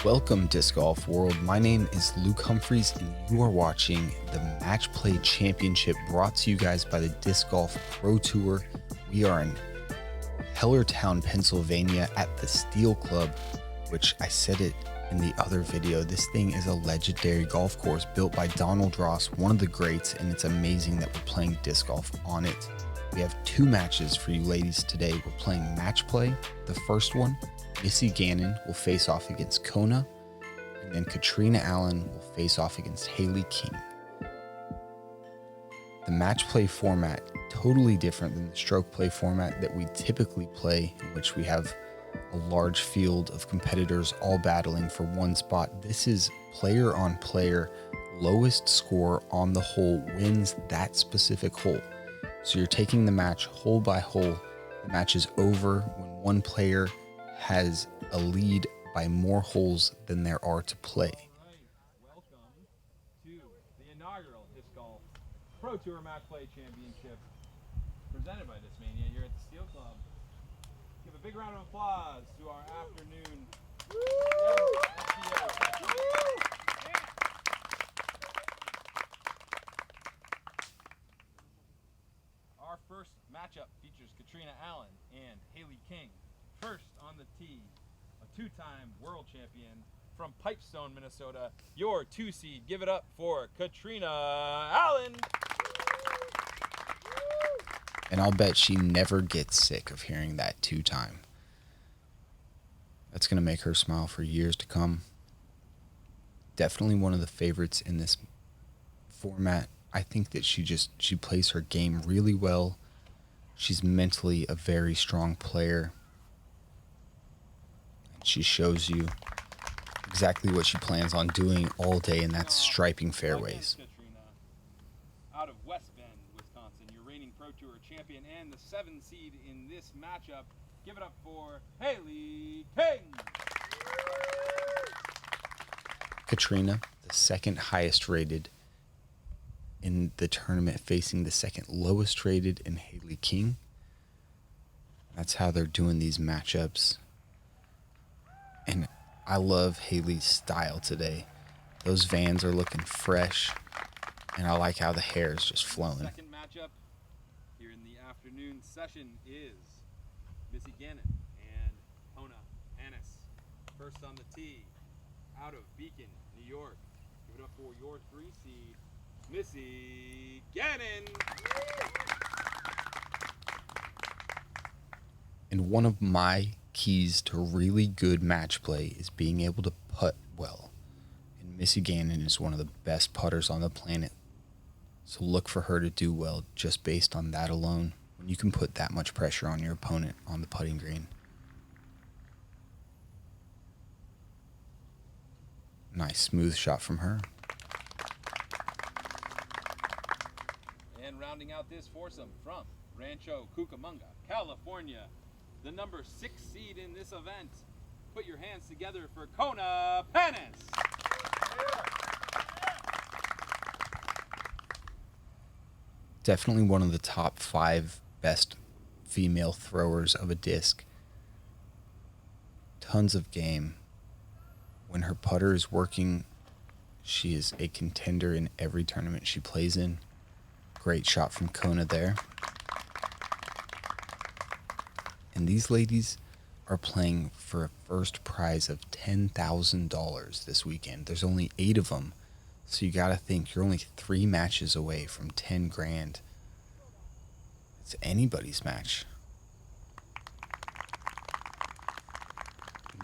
Welcome, Disc Golf World. My name is Luke Humphries, and you are watching the Match Play Championship brought to you guys by the Disc Golf Pro Tour. We are in Hellertown, Pennsylvania at the Steel Club, which I said it in the other video. This thing is a legendary golf course built by Donald Ross, one of the greats, and it's amazing that we're playing disc golf on it. We have two matches for you ladies today. We're playing Match Play. The first one, Missy Gannon will face off against Kona, and then Catrina Allen will face off against Hailey King. The match play format, totally different than the stroke play format that we typically play, in which we have a large field of competitors all battling for one spot. This is player on player, lowest score on the hole wins that specific hole. So you're taking the match hole by hole. The match is over when one player has a lead by more holes than there are to play. Welcome to the inaugural Disc Golf Pro Tour Match Play Championship presented by Discmania here at the Steel Club. Give a big round of applause to our afternoon FPO session. Our first matchup features Catrina Allen and Hailey King. First on the tee, a two-time world champion from Pipestone, Minnesota, your 2 seed. Give it up for Catrina Allen. And I'll bet she never gets sick of hearing that two-time. That's going to make her smile for years to come. Definitely one of the favorites in this format. I think that she plays her game really well. She's mentally a very strong player. She shows you exactly what she plans on doing all day, and that's striping fairways. Catrina, out of West Bend, Wisconsin, your reigning Pro Tour champion and the 7 seed in this matchup. Give it up for Hailey King. Catrina, the second highest rated in the tournament, facing the second lowest rated in Hailey King. That's how they're doing these matchups. And I love Hailey's style today. Those Vans are looking fresh, and I like how the hair is just flowing. The second matchup here in the afternoon session is Missy Gannon and Kona Panis. First on the tee, out of Beacon, New York. Give it up for your 3 seed, Missy Gannon. And one of my keys to really good match play is being able to putt well. And Missy Gannon is one of the best putters on the planet. So look for her to do well just based on that alone, when you can put that much pressure on your opponent on the putting green. Nice smooth shot from her. And rounding out this foursome from Rancho Cucamonga, California, the number 6 seed in this event. Put your hands together for Kona Panis. Definitely one of the top 5 best female throwers of a disc. Tons of game. When her putter is working, she is a contender in every tournament she plays in. Great shot from Kona there. And these ladies are playing for a first prize of $10,000 this weekend. There's only 8 of them. So you got to think you're only 3 matches away from 10 grand. It's anybody's match.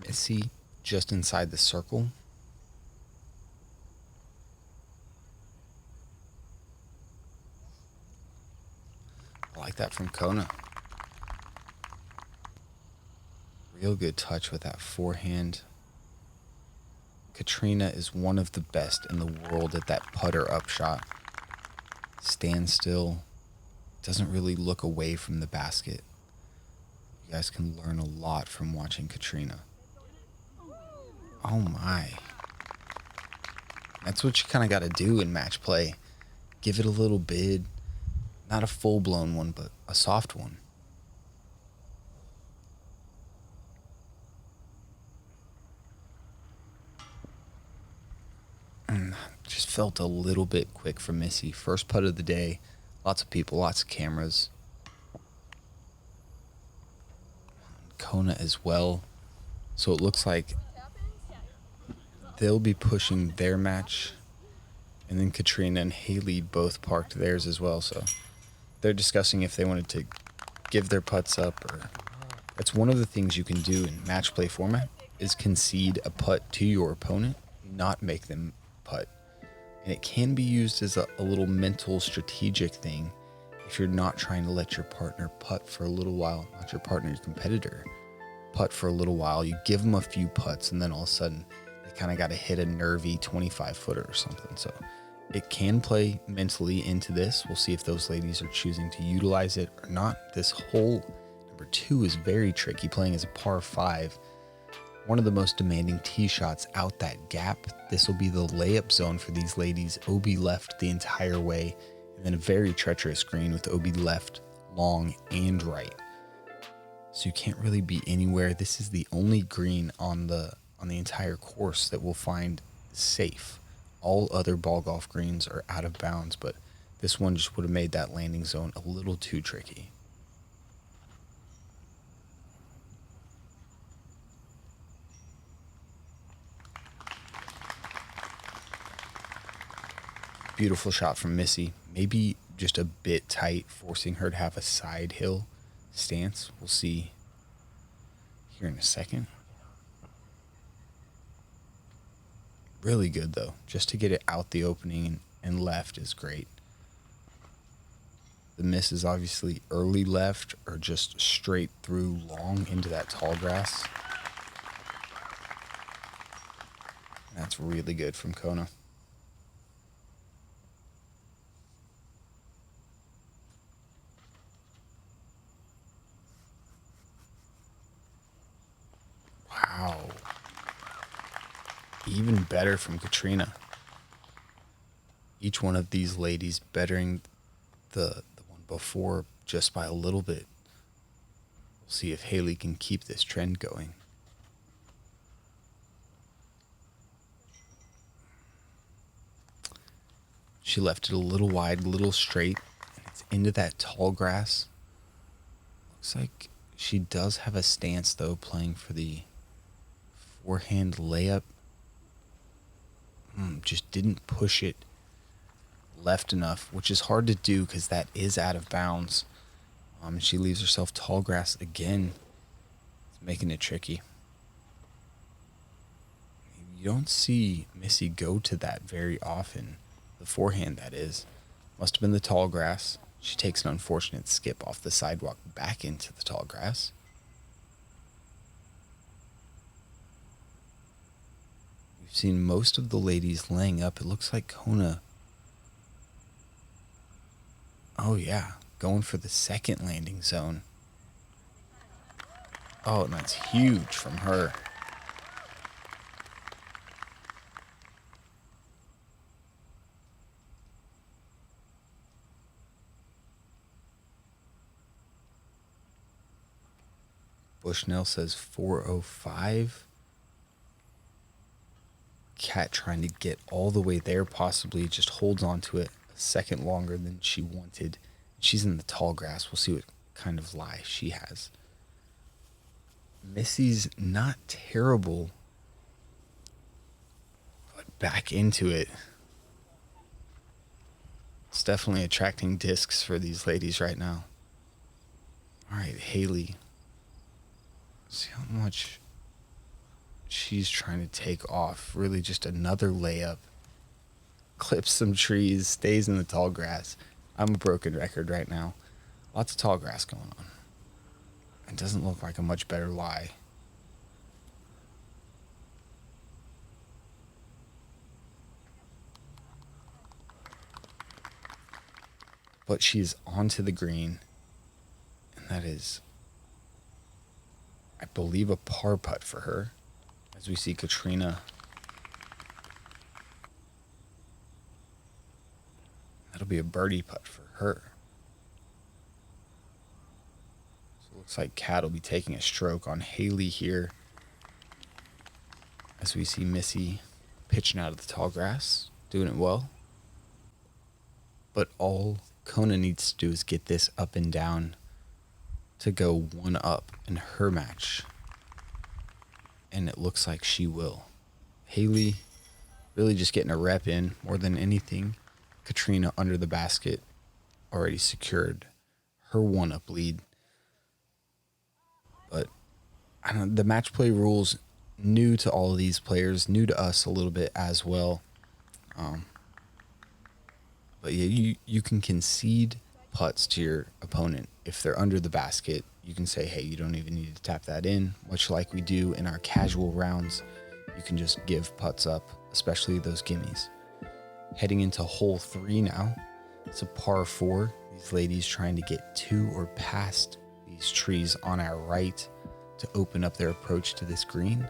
Missy just inside the circle. I like that from Kona. Real good touch with that forehand. Catrina is one of the best in the world at that putter upshot. Stands still. Doesn't really look away from the basket. You guys can learn a lot from watching Catrina. Oh my. That's what you kind of got to do in match play. Give it a little bid. Not a full-blown one, but a soft one. Just felt a little bit quick from Missy. First putt of the day. Lots of people, lots of cameras. Kona as well. So it looks like they'll be pushing their match. And then Catrina and Hailey both parked theirs as well. So they're discussing if they wanted to give their putts up. Or that's one of the things you can do in match play format is concede a putt to your opponent, not make them putt. And it can be used as a little mental strategic thing if you're not trying to let your partner putt for a little while, not your partner, your competitor, putt for a little while. You give them a few putts and then all of a sudden they kind of got to hit a nervy 25-footer or something. So it can play mentally into this. We'll see if those ladies are choosing to utilize it or not. This hole number 2 is very tricky, playing as a par 5. One of the most demanding tee shots out that gap. This will be the layup zone for these ladies. OB left the entire way, and then a very treacherous green with OB left, long, and right. So you can't really be anywhere. This is the only green on the entire course that we'll find safe. All other ball golf greens are out of bounds, but this one just would have made that landing zone a little too tricky. Beautiful shot from Missy. Maybe just a bit tight, forcing her to have a side hill stance. We'll see here in a second. Really good, though. Just to get it out the opening and left is great. The miss is obviously early left or just straight through long into that tall grass. That's really good from Kona. Wow. Even better from Catrina. Each one of these ladies bettering the one before just by a little bit. We'll see if Hailey can keep this trend going. She left it a little wide, a little straight, and it's into that tall grass. Looks like she does have a stance, though, playing for the forehand layup. Just didn't push it left enough, which is hard to do because that is out of bounds. And she leaves herself tall grass again. It's making it tricky. You don't see Missy go to that very often. The forehand, that is. Must have been the tall grass. She takes an unfortunate skip off the sidewalk back into the tall grass. We've seen most of the ladies laying up. It looks like Kona. Oh, yeah. Going for the second landing zone. Oh, and that's huge from her. Bushnell says 405. Cat trying to get all the way there, possibly just holds on to it a second longer than she wanted. She's in the tall grass. We'll see what kind of lie she has. Missy's not terrible, but back into it. It's definitely attracting discs for these ladies right now. All right, Hailey. See how much she's trying to take off. Really just another layup. Clips some trees, stays in the tall grass. I'm a broken record right now. Lots of tall grass going on. It doesn't look like a much better lie. But she's onto the green. And that is, I believe, a par putt for her. As we see Catrina. That'll be a birdie putt for her. So it looks like Cat will be taking a stroke on Hailey here. As we see Missy pitching out of the tall grass, doing it well. But all Kona needs to do is get this up and down to go one up in her match. And it looks like she will. Hailey really just getting a rep in more than anything. Catrina under the basket already secured her one-up lead. But I don't know, the match play rules new to all of these players, new to us a little bit as well. But yeah, you can concede putts to your opponent. If they're under the basket, you can say, hey, you don't even need to tap that in, much like we do in our casual rounds. You can just give putts up, especially those gimmies. Heading into hole 3 now. It's a par 4. These ladies trying to get to or past these trees on our right to open up their approach to this green,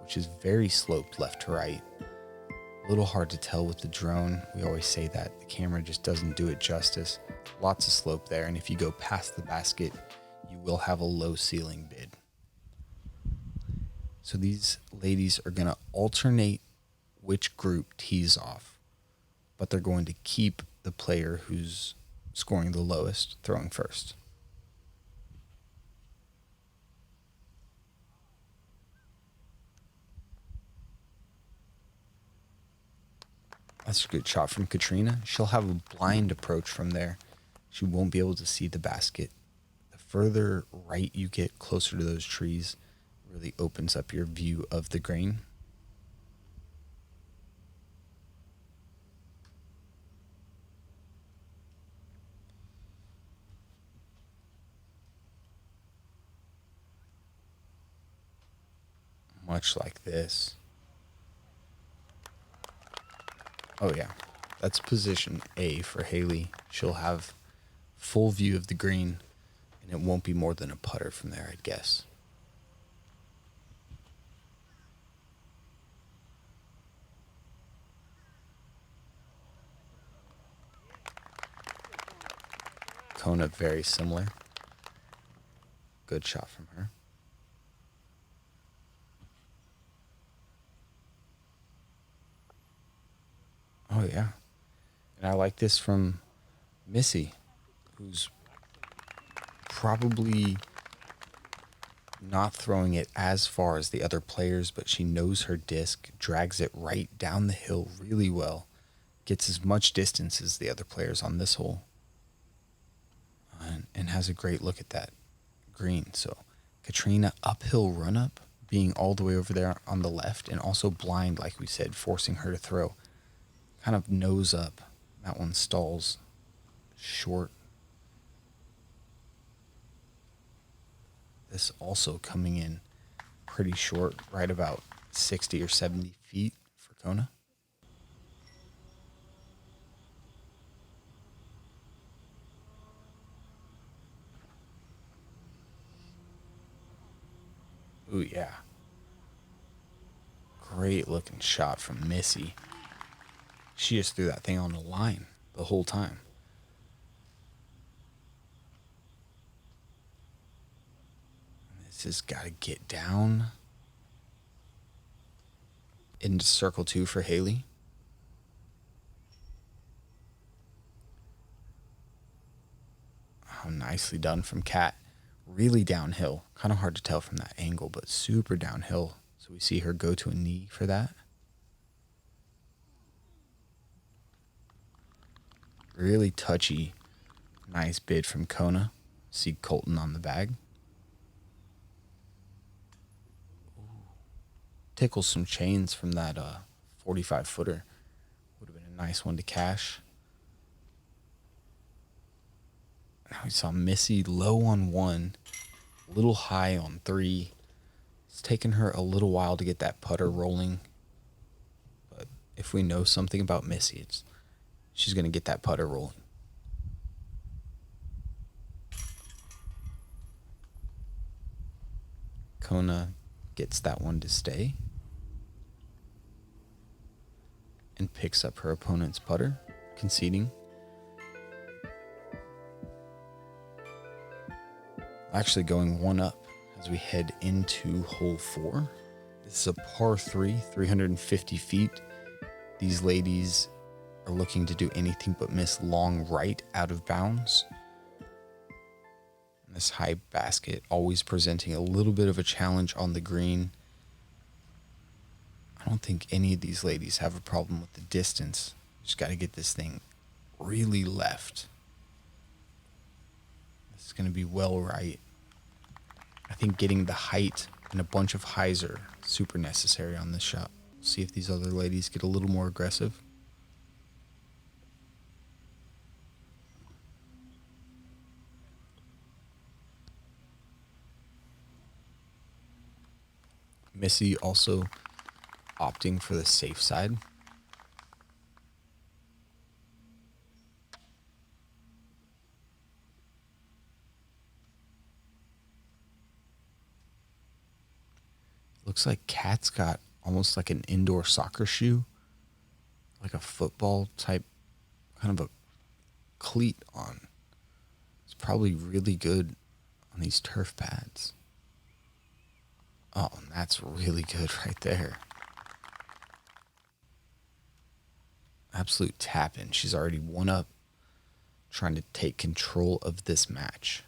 which is very sloped left to right. A little hard to tell with the drone. We always say that. The camera just doesn't do it justice. Lots of slope there, and if you go past the basket, you will have a low ceiling bid. So these ladies are going to alternate which group tees off, but they're going to keep the player who's scoring the lowest throwing first. That's a good shot from Catrina. She'll have a blind approach from there. She won't be able to see the basket. The further right you get closer to those trees, really opens up your view of the green. Much like this. Oh yeah, that's position A for Hailey. She'll have full view of the green, and it won't be more than a putter from there, I'd guess. Kona, very similar. Good shot from her. Oh, yeah. And I like this from Missy, who's probably not throwing it as far as the other players, but she knows her disc, drags it right down the hill really well, gets as much distance as the other players on this hole, and has a great look at that green. So Catrina, uphill run up, being all the way over there on the left, and also blind, like we said, forcing her to throw. Kind of nose up. That one stalls short. This also coming in pretty short, right about 60 or 70 feet for Kona. Ooh, yeah. Great looking shot from Missy. She just threw that thing on the line the whole time. This has got to get down into circle 2 for Hailey. Oh, nicely done from Kat. Really downhill. Kind of hard to tell from that angle, but super downhill. So we see her go to a knee for that. Really touchy, nice bid from Kona. See Colton on the bag. Tickles some chains from that 45-footer. Would have been a nice one to cash. Now we saw Missy low on 1, a little high on 3. It's taken her a little while to get that putter rolling. But if we know something about Missy, she's going to get that putter rolling. Kona gets that one to stay and picks up her opponent's putter, conceding. Actually going one up as we head into hole 4. This is a par 3, 350 feet. these ladies are looking to do anything but miss long right out of bounds. And this high basket always presenting a little bit of a challenge on the green. I don't think any of these ladies have a problem with the distance. Just got to get this thing really left. This is going to be well right. I think getting the height and a bunch of highs are super necessary on this shot. See if these other ladies get a little more aggressive. Missy also opting for the safe side. Looks like Kat's got almost like an indoor soccer shoe, like a football type, kind of a cleat on. It's probably really good on these turf pads. Oh, and that's really good right there. Absolute tap in. She's already one up, trying to take control of this match.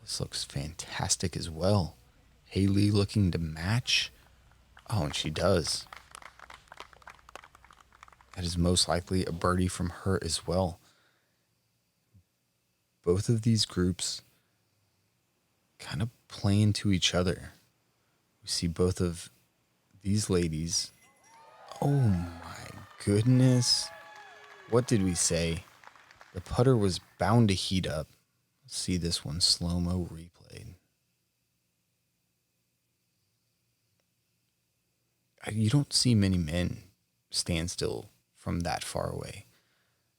This looks fantastic as well. Hailey looking to match. Oh, and she does. That is most likely a birdie from her as well. Both of these groups kind of play into each other. We see both of these ladies. Oh my goodness. What did we say? The putter was bound to heat up. Let's see this one slow-mo replayed. You don't see many men stand still from that far away.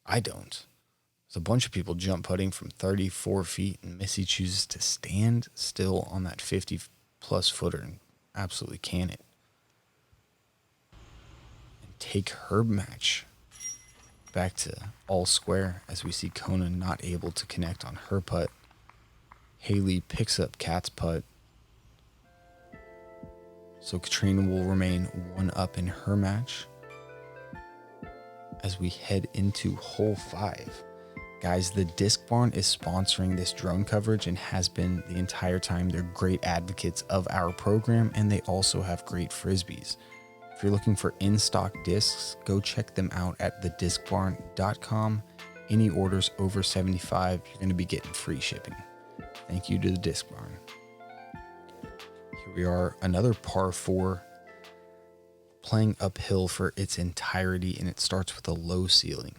I don't. There's a bunch of people jump putting from 34 feet, and Missy chooses to stand still on that 50-plus footer and absolutely can it. And take her match back to all square as we see Kona not able to connect on her putt. Hailey picks up Kat's putt. So Catrina will remain one up in her match as we head into hole 5. Guys, the Disc Barn is sponsoring this drone coverage and has been the entire time. They're great advocates of our program, and they also have great frisbees. If you're looking for in-stock discs, go check them out at thediscbarn.com. Any orders over $75, you're going to be getting free shipping. Thank you to the Disc Barn. Here we are, another par 4, playing uphill for its entirety, and it starts with a low ceiling.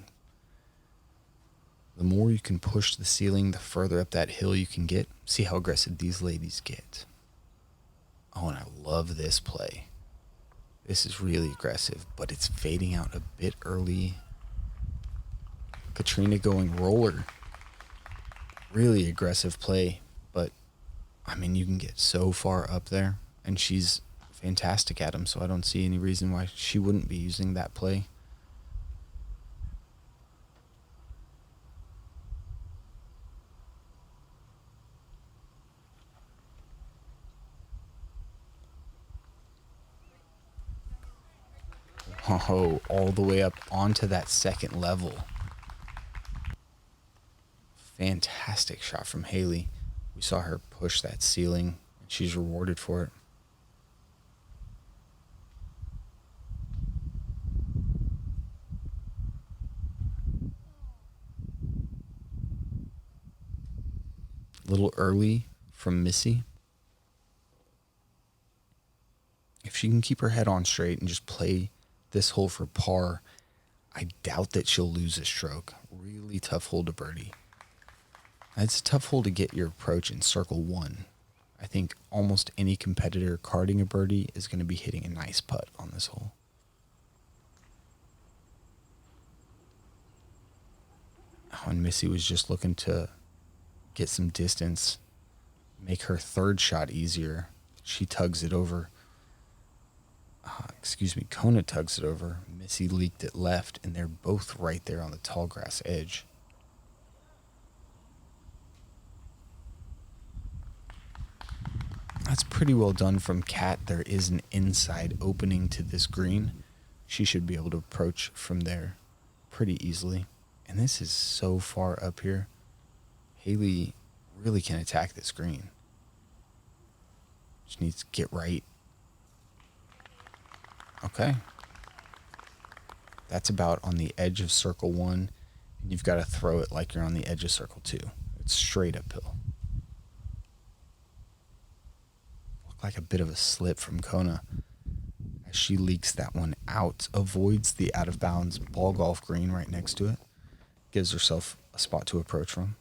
The more you can push the ceiling, the further up that hill you can get. See how aggressive these ladies get. Oh, and I love this play. This is really aggressive, but it's fading out a bit early. Catrina going roller. Really aggressive play, but I mean, you can get so far up there, and she's fantastic at them, so I don't see any reason why she wouldn't be using that play. Oh, all the way up onto that second level. Fantastic shot from Hailey. We saw her push that ceiling, and she's rewarded for it. A little early from Missy. If she can keep her head on straight and just play this hole for par, I doubt that she'll lose a stroke. Really tough hole to birdie. It's a tough hole to get your approach in circle 1. I think almost any competitor carding a birdie is going to be hitting a nice putt on this hole. Oh, and Missy was just looking to get some distance, make her third shot easier. She tugs it over. Kona tugs it over. Missy leaked it left, and they're both right there on the tall grass edge. That's pretty well done from Cat. There is an inside opening to this green. She should be able to approach from there pretty easily. And this is so far up here. Hailey really can attack this green. She needs to get right. Okay. That's about on the edge of circle 1. And you've got to throw it like you're on the edge of circle 2. It's straight uphill. Looked like a bit of a slip from Kona as she leaks that one out. Avoids the out of bounds ball golf green right next to it. Gives herself a spot to approach from.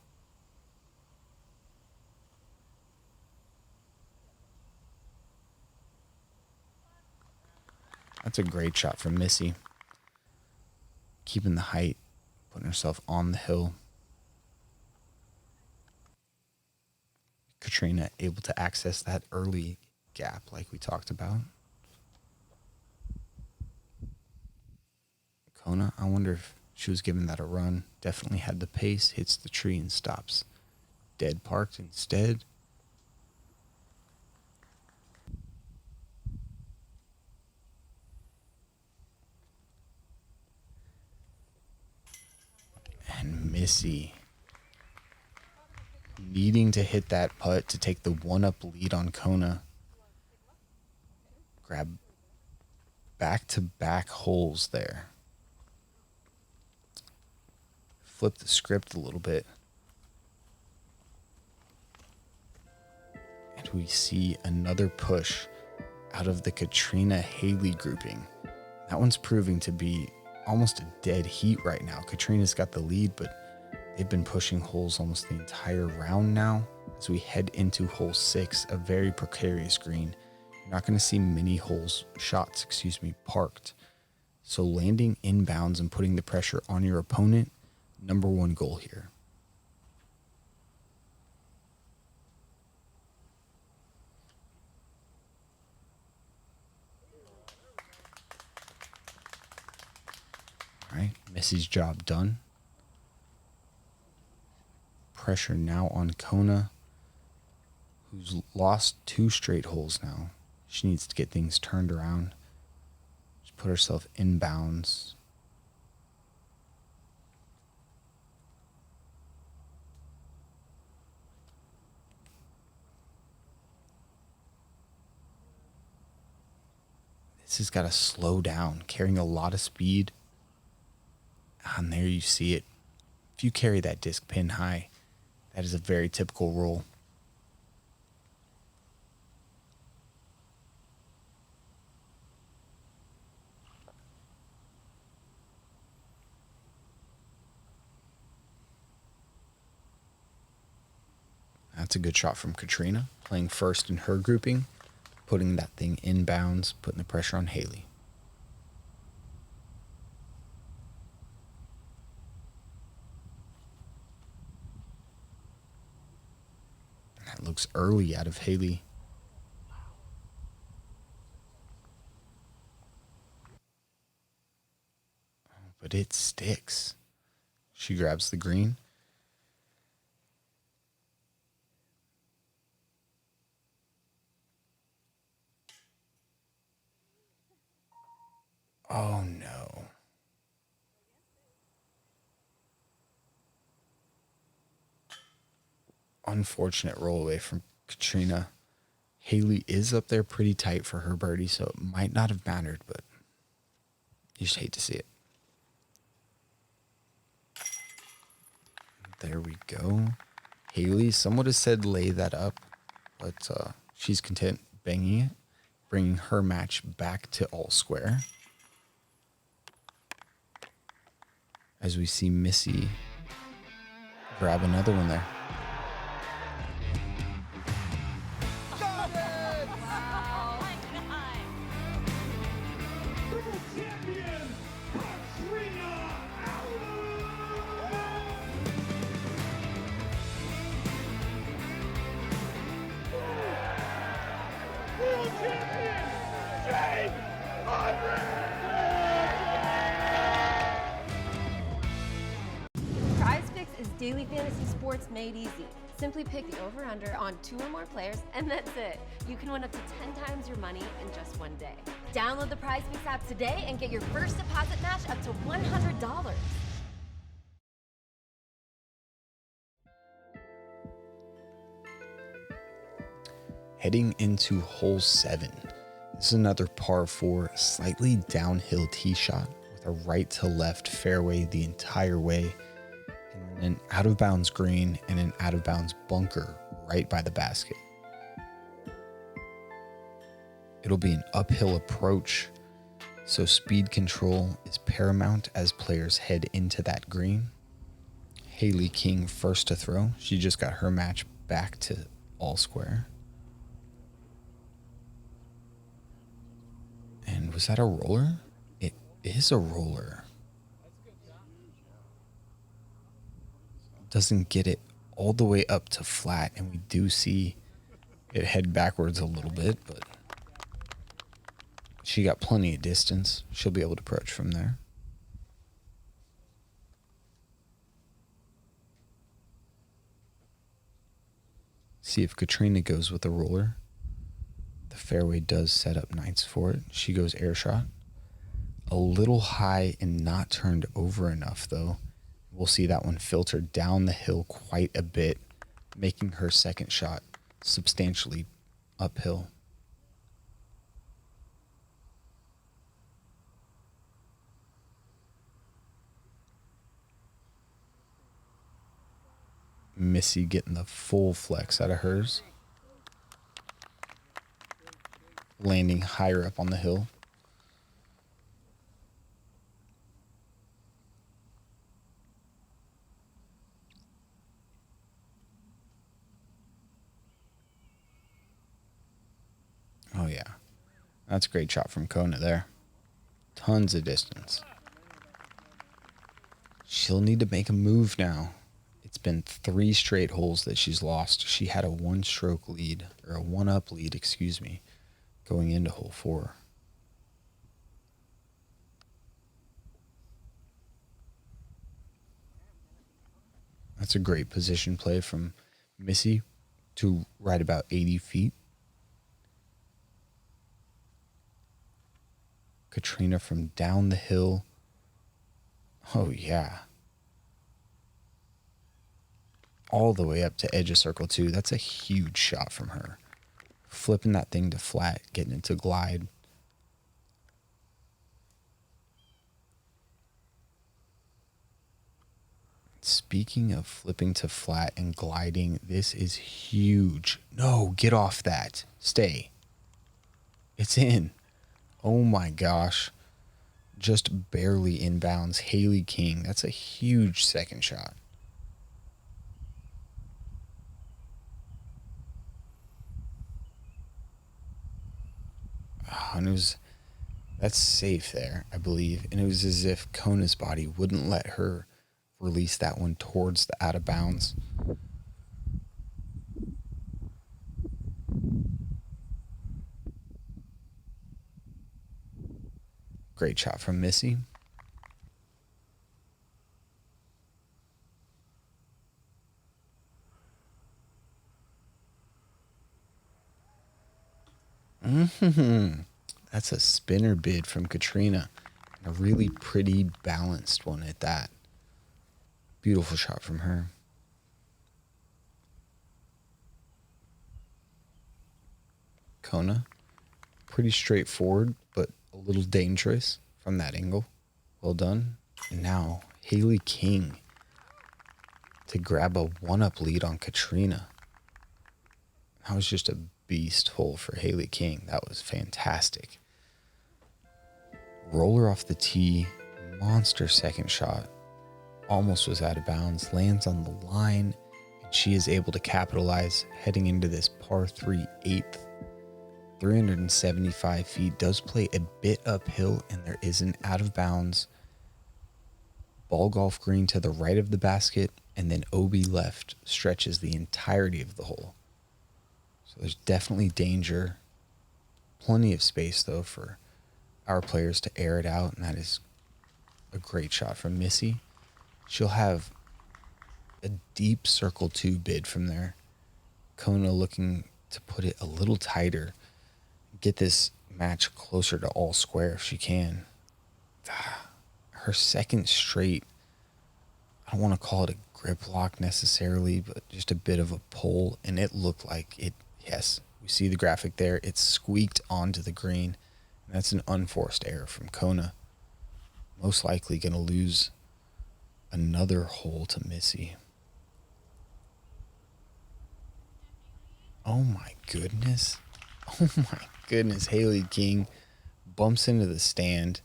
That's a great shot from Missy. Keeping the height, putting herself on the hill. Catrina able to access that early gap like we talked about. Kona, I wonder if she was giving that a run. Definitely had the pace, hits the tree and stops. Dead parked instead. And Missy needing to hit that putt to take the 1-up lead on Kona. Grab back-to-back holes there. Flip the script a little bit. And we see another push out of the Catrina Hailey grouping. That one's proving to be almost a dead heat right now. Catrina's got the lead, but they've been pushing holes almost the entire round now. As we head into hole 6, a very precarious green. You're not going to see many shots parked. So landing inbounds and putting the pressure on your opponent, number one goal here. All right, Missy's job done. Pressure now on Kona, who's lost 2 straight holes now. She needs to get things turned around. Just put herself inbounds. This has got to slow down, carrying a lot of speed. And there you see it. If you carry that disc pin high, that is a very typical roll. That's a good shot from Catrina, playing first in her grouping, putting that thing inbounds, putting the pressure on Hailey. That looks early out of Hailey. But it sticks. She grabs the green. Oh no. Unfortunate roll away from Catrina. Hailey is up there pretty tight for her birdie, so it might not have mattered, but you just hate to see it. There we go. Hailey, someone has said lay that up, but she's content banging it, bringing her match back to all square. As we see Missy grab another one there. Daily fantasy sports made easy. Simply pick the over-under on 2 or more players, and that's it. You can win up to 10 times your money in just one day. Download the PrizePicks app today and get your first deposit match up to $100. Heading into hole 7. This is another par 4, slightly downhill tee shot with a right to left fairway the entire way, and an out of bounds green and an out of bounds bunker right by the basket. It'll be an uphill approach, so speed control is paramount as players head into that green. Hailey King first to throw. She just got her match back to all square. And was that a roller? It is a roller. Doesn't get it all the way up to flat, and we do see it head backwards a little bit, but she got plenty of distance. She'll be able to approach from there. See if Catrina goes with a roller. The fairway does set up nice for it. She goes air shot. A little high and not turned over enough, though. We'll see that one filter down the hill quite a bit, making her second shot substantially uphill. Missy getting the full flex out of hers. Landing higher up on the hill. Oh yeah, that's a great shot from Kona there. Tons of distance. She'll need to make a move now. It's been 3 straight holes that she's lost. She had a 1-stroke lead, or a 1-up lead, excuse me, going into hole 4. That's a great position play from Missy to right about 80 feet. Catrina from down the hill. Oh, yeah. All the way up to edge of circle 2. That's a huge shot from her. Flipping that thing to flat, getting it to glide. Speaking of flipping to flat and gliding, this is huge. No, get off that. Stay. It's in. Oh my gosh. Just barely inbounds. Hailey King. That's a huge second shot. Oh, and that's safe there, I believe. And it was as if Kona's body wouldn't let her release that one towards the out of bounds. Great shot from Missy. That's a spinner bid from Catrina. A really pretty balanced one at that. Beautiful shot from her. Kona. Pretty straightforward, but a little dangerous from that angle. Well done. And now Hailey King to grab a 1-up lead on Catrina. That was just a beast hole for Hailey King. That was fantastic. Roller off the tee. Monster second shot. Almost was out of bounds. Lands on the line. And she is able to capitalize heading into this par 3 8th. 375 feet. Does play a bit uphill, and there is an out of bounds ball golf green to the right of the basket, and then OB left stretches the entirety of the hole. So there's definitely danger. Plenty of space, though, for our players to air it out, and that is a great shot from Missy. She'll have a deep circle 2 bid from there. Kona looking to put it a little tighter, get this match closer to all square if she can. Her second straight, I don't want to call it a grip lock necessarily, but just a bit of a pull, and it looked like it. Yes, we see the graphic there. It squeaked onto the green, and that's an unforced error from Kona. Most likely going to lose another hole to Missy. Oh my goodness. Oh my goodness. Hailey King bumps into the stand.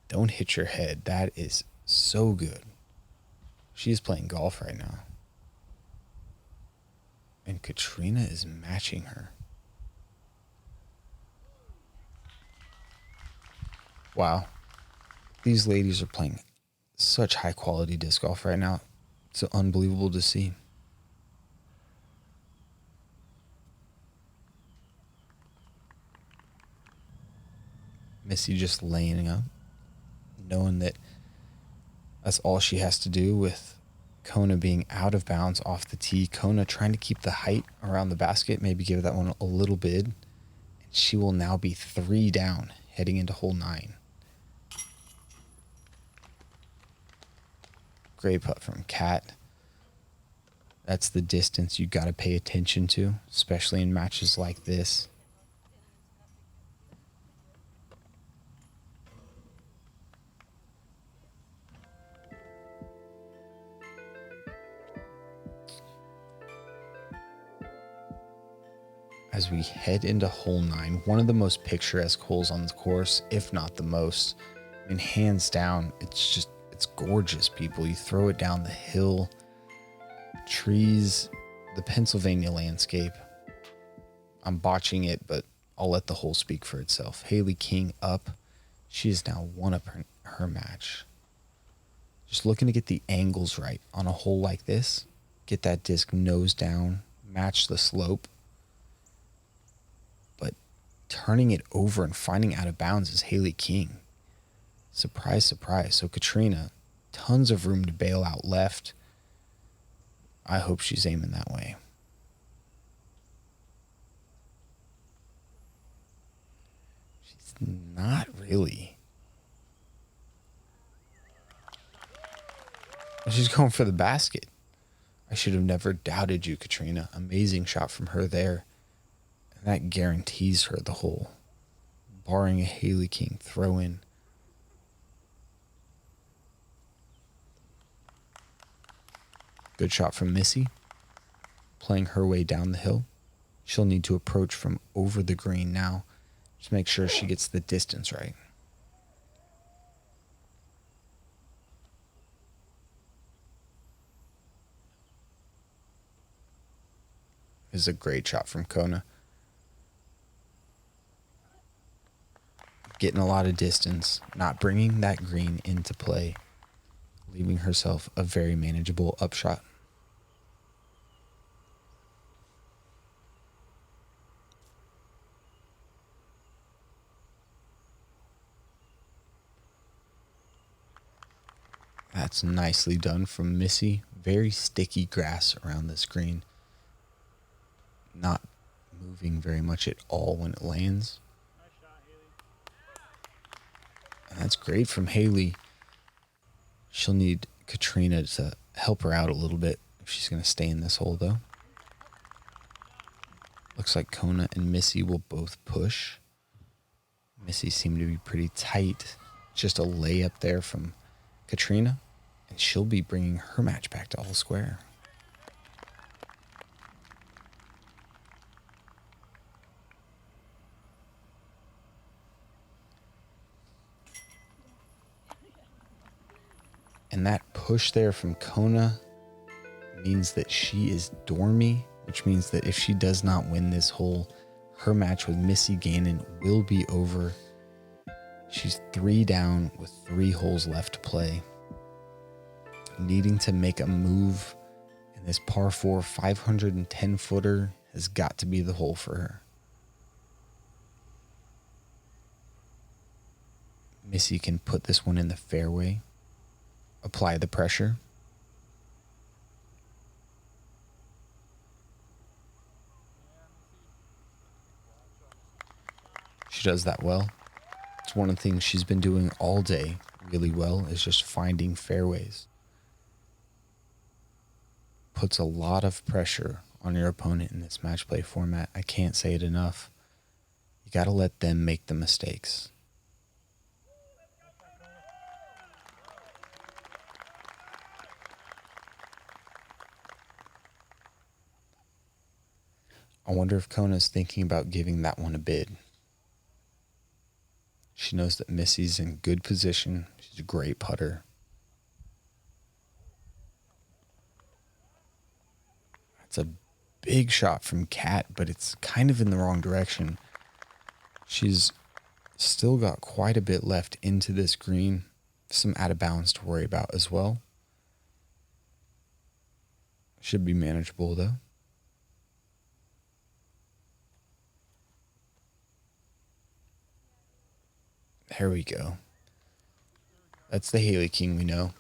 Don't hit your head. That is so good. She's playing golf right now. And Catrina is matching her. Wow. These ladies are playing such high quality disc golf right now. It's unbelievable to see. Missy just laying up, knowing that that's all she has to do with Kona being out of bounds off the tee. Kona trying to keep the height around the basket, maybe give that one a little bid. And she will now be 3 down heading into hole 9. Great putt from Cat. That's the distance you got to pay attention to, especially in matches like this. As we head into hole 9, one of the most picturesque holes on the course, if not the most. I mean, hands down, it's gorgeous, people. You throw it down the hill, trees, the Pennsylvania landscape. I'm botching it, but I'll let the hole speak for itself. Hailey King up. She has now won up her match. Just looking to get the angles right on a hole like this. Get that disc nose down, match the slope. But turning it over and finding out of bounds is Hailey King. Surprise, surprise. So Catrina, tons of room to bail out left. I hope she's aiming that way. She's not really. She's going for the basket. I should have never doubted you, Catrina. Amazing shot from her there. And that guarantees her the hole. Barring a Hailey King throw in. Good shot from Missy. Playing her way down the hill. She'll need to approach from over the green now. Just make sure she gets the distance right. This is a great shot from Kona. Getting a lot of distance, not bringing that green into play, leaving herself a very manageable upshot. That's nicely done from Missy. Very sticky grass around this green. Not moving very much at all when it lands. Nice shot, Hailey. And that's great from Hailey. She'll need Catrina to help her out a little bit if she's going to stay in this hole, though. Looks like Kona and Missy will both push. Missy seemed to be pretty tight. Just a layup there from Catrina. And she'll be bringing her match back to all square. And that push there from Kona means that she is dormy, which means that if she does not win this hole, her match with Missy Gannon will be over. She's 3 down with 3 holes left to play. Needing to make a move in this par 4 510 footer has got to be the hole for her. Missy can put this one in the fairway. Apply the pressure. does that well. It's one of the things she's been doing all day really well, is just finding fairways. Puts a lot of pressure on your opponent in this match play format. I can't say it enough. You got to let them make the mistakes. I wonder if Kona's thinking about giving that one a bid. She knows that Missy's in good position. She's a great putter. It's a big shot from Cat, but it's kind of in the wrong direction. She's still got quite a bit left into this green. Some out of bounds to worry about as well. Should be manageable though. There we go. That's the Hailey King we know.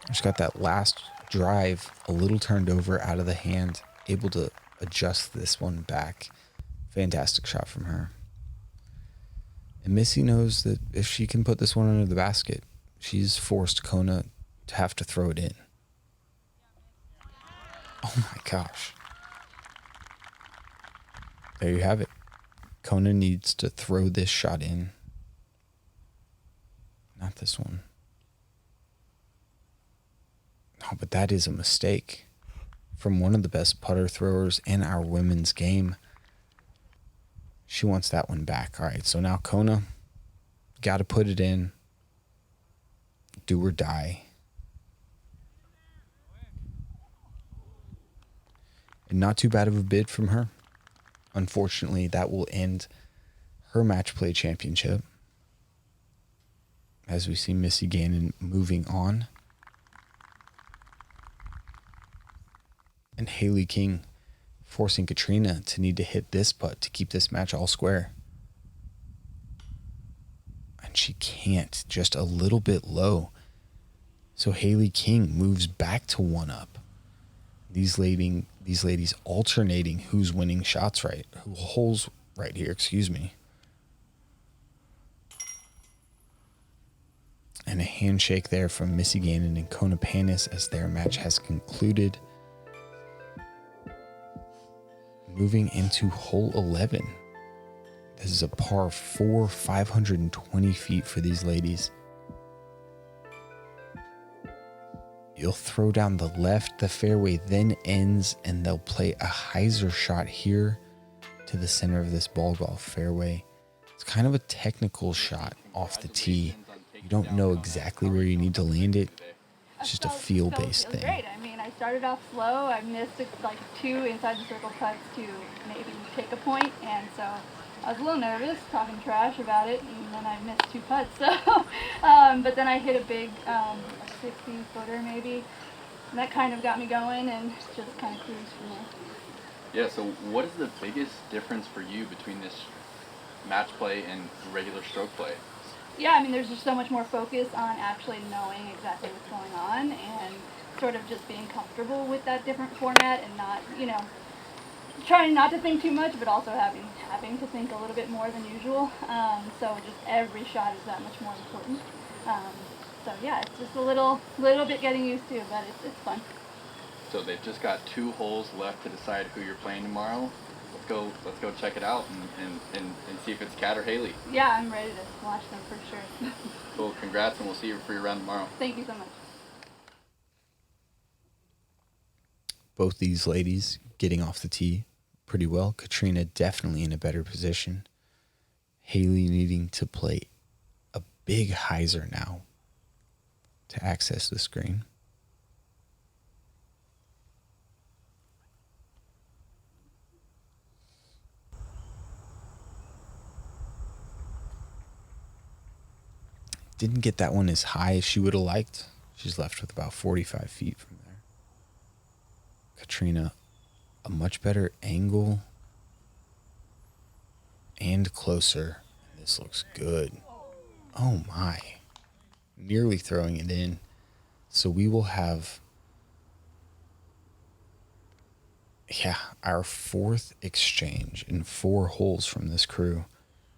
Just got that last drive a little turned over out of the hand. Able to adjust this one back. Fantastic shot from her. And Missy knows that if she can put this one under the basket, she's forced Kona to have to throw it in. Oh my gosh. There you have it. Kona needs to throw this shot in. Not this one. Oh, but that is a mistake from one of the best putter throwers in our women's game. She wants that one back. All right, so now Kona, got to put it in. Do or die. And not too bad of a bid from her. Unfortunately, that will end her match play championship. As we see Missy Gannon moving on. And Hailey King forcing Catrina to need to hit this putt to keep this match all square. And she can't, just a little bit low. So Hailey King moves back to one up. These ladies alternating who's winning shots right, who holes right here, excuse me. And a handshake there from Missy Gannon and Kona Panis as their match has concluded. Moving into hole 11. This is a par 4, 520 feet for these ladies. You'll throw down the left, the fairway then ends, and they'll play a hyzer shot here to the center of this ball golf fairway. It's kind of a technical shot off the tee. You don't know exactly where you need to land it. It's just a feel-based thing. Great. I mean, I started off slow. I missed like 2 inside the circle putts to maybe take a point, and so I was a little nervous, talking trash about it, and then I missed 2 putts. So, but then I hit a big 60-footer maybe, and that kind of got me going, and just kind of cruised from there. Yeah. So, what is the biggest difference for you between this match play and regular stroke play? Yeah, I mean, there's just so much more focus on actually knowing exactly what's going on and sort of just being comfortable with that different format and not, trying not to think too much, but also having to think a little bit more than usual. So just every shot is that much more important. So yeah, it's just a little bit getting used to, but it's fun. So they've just got 2 holes left to decide who you're playing tomorrow. Let's go check it out and see if it's Cat or Hailey. Yeah, I'm ready to watch them for sure. Cool, congrats, and we'll see you for your round tomorrow. Thank you so much. Both these ladies getting off the tee pretty well. Catrina definitely in a better position. Hailey needing to play a big hyzer now to access the screen. Didn't get that one as high as she would have liked. She's left with about 45 feet from there. Catrina, a much better angle and closer. This looks good. Oh my. Nearly throwing it in. So we will have, our 4th exchange in 4 holes from this crew.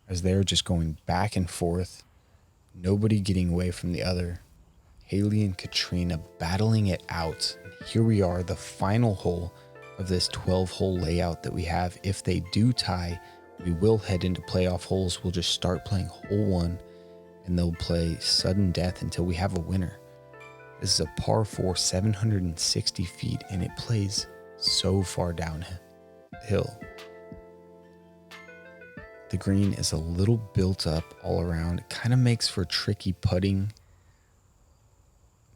as they're just going back and forth, nobody getting away from the other. Hailey and Catrina battling it out. And here we are, the final hole of this 12-hole layout that we have. If they do tie, we will head into playoff holes. We'll just start playing hole 1, and they'll play sudden death until we have a winner. This is a par 4, 760 feet, and it plays so far downhill. The green is a little built up all around. It kind of makes for tricky putting,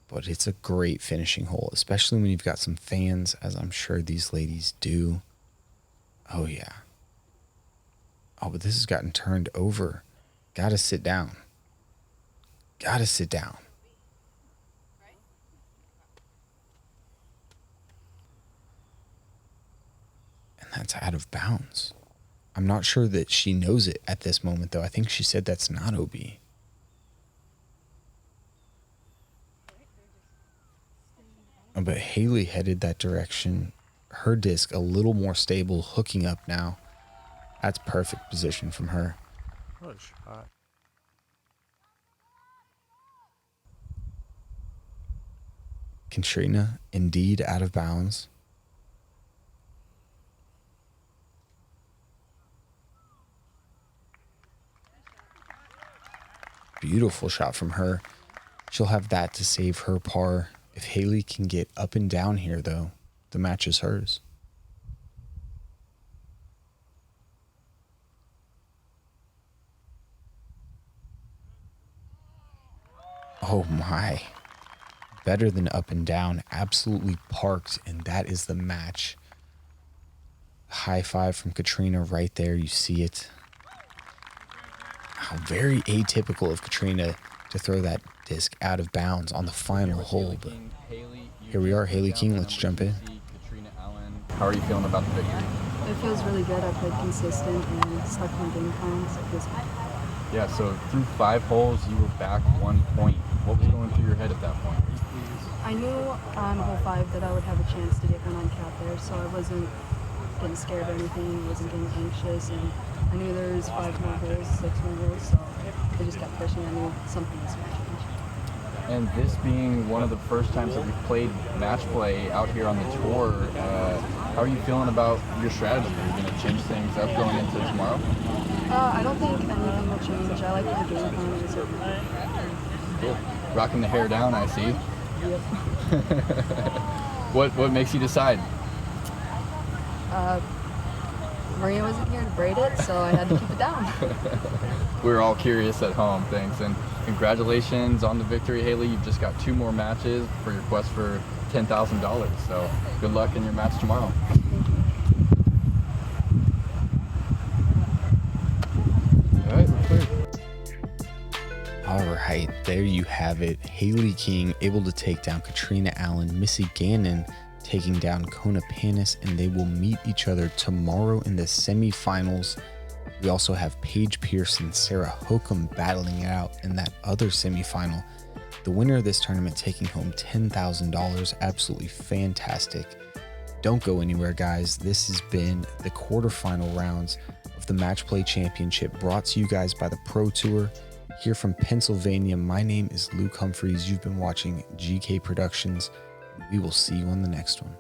but it's a great finishing hole, especially when you've got some fans, as I'm sure these ladies do. Oh, yeah. Oh, but this has gotten turned over. Gotta sit down. Gotta sit down. And that's out of bounds. I'm not sure that she knows it at this moment, though. I think she said that's not OB. Oh, but Hailey headed that direction. Her disc a little more stable, hooking up now. That's perfect position from her. What a shot. Catrina, indeed out of bounds. Beautiful shot from her. She'll have that to save her par. If Hailey can get up and down here, though, the match is hers. Oh my. Better than up and down. Absolutely parked, and that is the match. High five from Catrina right there. You see it. How very atypical of Catrina to throw that disc out of bounds on the final hole. But here we are, Hailey King. Let's jump in. How are you feeling about the victory? It feels really good. I played consistent and stuck my game plan, so it feels good. Yeah, so through 5 holes, you were back 1 point. What was going through your head at that point? I knew on hole 5 that I would have a chance to get one on cap there, so I wasn't getting scared or anything, wasn't getting anxious, and I knew there was 5 more holes, 6 more holes, so I just kept pushing. I knew something was going to change. And this being one of the first times that we've played match play out here on the tour, how are you feeling about your strategy? Are you going to change things up going into tomorrow? I don't think anything will change. I like the game plan. It was okay. Cool. Rocking the hair down, I see. Yep. What makes you decide? Maria wasn't here to braid it, so I had to keep it down. We're all curious at home, thanks. And congratulations on the victory, Hailey. You've just got 2 more matches for your quest for $10,000. So good luck in your match tomorrow. Thank you. All right, we're clear. All right, there you have it. Hailey King able to take down Catrina Allen, Missy Gannon taking down Kona Panis, and they will meet each other tomorrow in the semifinals. We also have Paige Pierce and Sarah Hokum battling it out in that other semifinal. The winner of this tournament taking home $10,000. Absolutely fantastic. Don't go anywhere, guys. This has been the quarterfinal rounds of the Match Play Championship, brought to you guys by the Pro Tour here from Pennsylvania. My name is Luke Humphries. You've been watching GK Productions. We will see you on the next one.